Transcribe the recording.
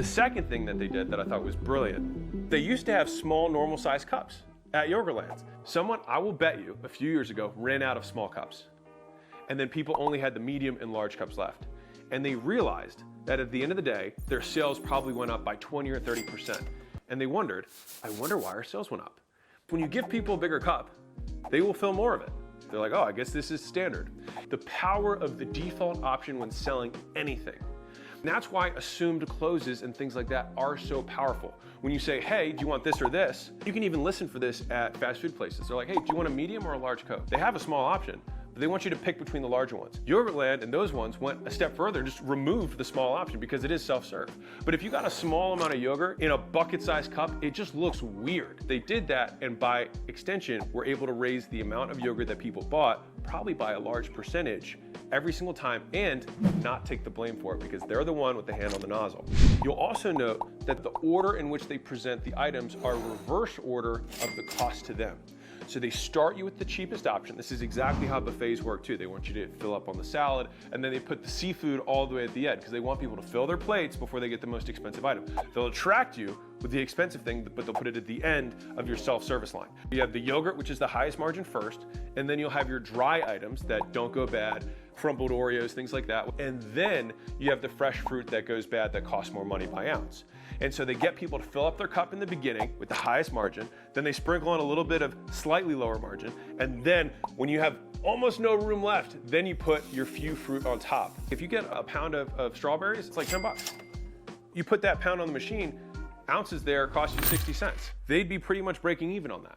The second thing that they did that I thought was brilliant, they used to have small normal size cups at Yogurtland. Someone, I will bet you, a few years ago ran out of small cups. And then people only had the medium and large cups left. And they realized that at the end of the day, their sales probably went up by 20 or 30%. And they wondered, I wonder why our sales went up. When you give people a bigger cup, they will fill more of it. They're like, oh, I guess this is standard. The power of the default option when selling anything. And that's why assumed closes and things like that are so powerful. When you say, hey, do you want this or this? You can even listen for this at fast food places. They're like, hey, do you want a medium or a large Coke? They have a small option, but they want you to pick between the larger ones. Yogurtland and those ones went a step further and just removed the small option because it is self-serve. But if you got a small amount of yogurt in a bucket-sized cup, it just looks weird. They did that, and by extension, were able to raise the amount of yogurt that people bought probably by a large percentage every single time and not take the blame for it because they're the one with the hand on the nozzle. You'll also note that the order in which they present the items are reverse order of the cost to them. So they start you with the cheapest option. This is exactly how buffets work too. They want you to fill up on the salad, and then they put the seafood all the way at the end because they want people to fill their plates before they get the most expensive item. They'll attract you with the expensive thing, but they'll put it at the end of your self-service line. You have the yogurt, which is the highest margin first, and then you'll have your dry items that don't go bad, crumbled Oreos, things like that. And then you have the fresh fruit that goes bad that costs more money by ounce. And so they get people to fill up their cup in the beginning with the highest margin, then they sprinkle on a little bit of slightly lower margin, and then when you have almost no room left, then you put your few fruit on top. If you get a pound of strawberries, it's like 10 bucks. You put that pound on the machine, ounces there cost you 60 cents. They'd be pretty much breaking even on that.